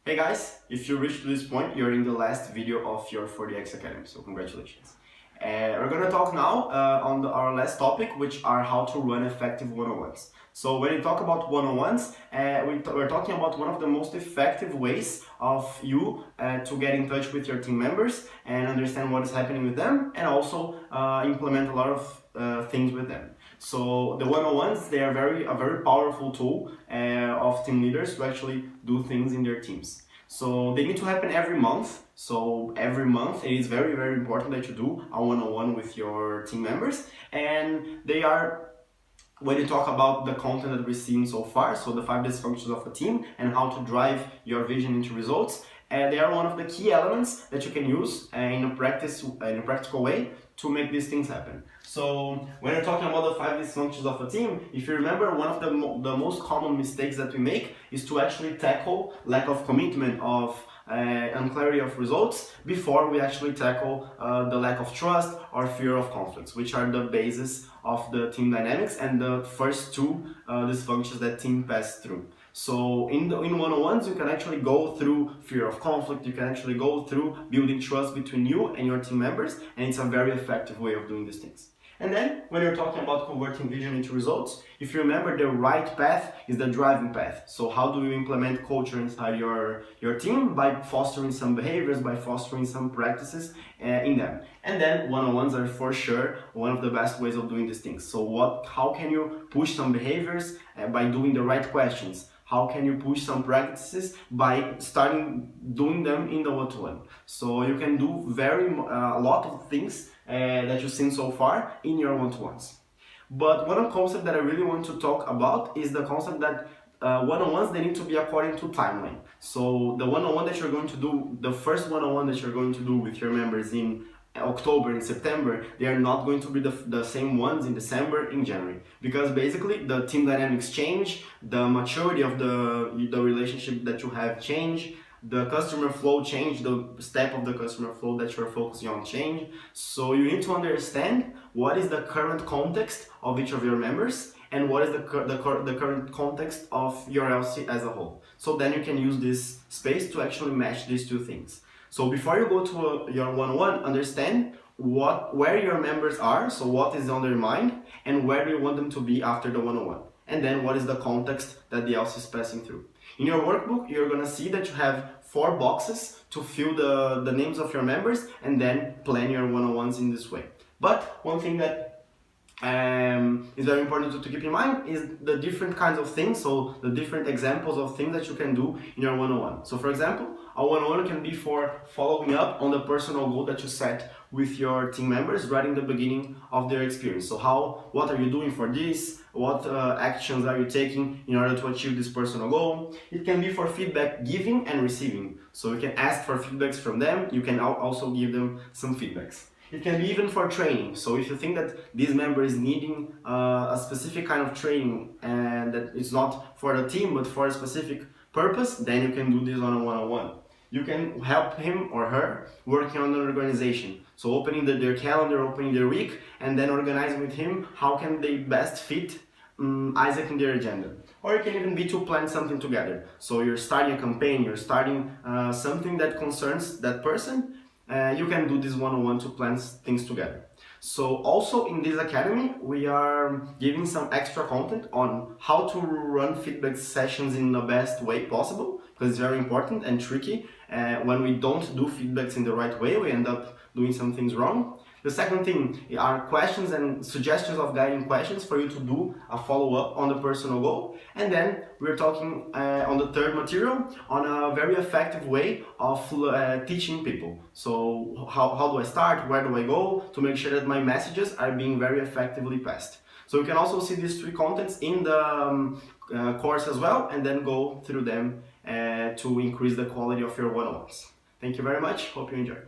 Hey guys, if you reached this point, you're in the last video of your 4DX Academy, so congratulations. We're gonna talk now on our last topic, which are how to run effective one-on-ones. So when you talk about one-on-ones, we're talking about one of the most effective ways of you to get in touch with your team members and understand what is happening with them, and also implement a lot of things with them. So the one-on-ones, they are a very powerful tool of team leaders to actually do things in their teams. So they need to happen every month. So every month it is very, very important that you do a one-on-one with your team members. And they are, when you talk about the content that we've seen so far, so the 5 dysfunctions of a team and how to drive your vision into results, they are one of the key elements that you can use in a practical way to make these things happen. So when you're talking about the 5 dysfunctions of a team, if you remember, one of the most common mistakes that we make is to actually tackle lack of commitment, of unclarity of results, before we actually tackle the lack of trust or fear of conflicts, which are the basis of the team dynamics and the first 2 dysfunctions that team pass through. So in one-on-ones, you can actually go through fear of conflict, you can actually go through building trust between you and your team members, and it's a very effective way of doing these things. And then, when you're talking about converting vision into results, if you remember, the right path is the driving path. So how do you implement culture inside your team? By fostering some behaviors, by fostering some practices in them. And then one-on-ones are for sure one of the best ways of doing these things. So how can you push some behaviors by doing the right questions? How can you push some practices by starting doing them in the one-to-one? So you can do a lot of things that you've seen so far in your one-to-ones. But one concept that I really want to talk about is the concept that one-on-ones, they need to be according to timeline. So the one-on-one that you're going to do, the first one-on-one that you're going to do with your members in October and September, they are not going to be the same ones in December, in January, because basically the team dynamics change, the maturity of the relationship that you have change, the customer flow change, the step of the customer flow that you're focusing on change. So you need to understand what is the current context of each of your members and what is the current context of your LC as a whole. So then you can use this space to actually match these 2 things. So before you go to your one-on-one, understand where your members are, so what is on their mind, and where do you want them to be after the one-on-one. And then what is the context that the LC is passing through. In your workbook, you're going to see that you have 4 boxes to fill the names of your members and then plan your one-on-ones in this way. But one thing that is very important to keep in mind is the different kinds of things, so the different examples of things that you can do in your one-on-one. So for example, a one-on-one can be for following up on the personal goal that you set with your team members right in the beginning of their experience. So what are you doing for this? What actions are you taking in order to achieve this personal goal? It can be for feedback giving and receiving. So you can ask for feedbacks from them, you can also give them some feedbacks. It can be even for training. So if you think that this member is needing a specific kind of training and that it's not for the team but for a specific purpose, then you can do this on a one-on-one. You can help him or her working on an organization. So opening their calendar, opening their week, and then organizing with him how can they best fit Isaac in their agenda. Or it can even be to plan something together. So you're starting a campaign, you're starting something that concerns that person. You can do this one-on-one to plan things together. So also in this academy, we are giving some extra content on how to run feedback sessions in the best way possible, because it's very important and tricky. When we don't do feedbacks in the right way, we end up doing some things wrong. The second thing are questions and suggestions of guiding questions for you to do a follow-up on the personal goal. And then we're talking on the third material on a very effective way of teaching people. So how do I start? Where do I go? To make sure that my messages are being very effectively passed. So you can also see these 3 contents in the course as well, and then go through them to increase the quality of your one-on-ones. Thank you very much. Hope you enjoy.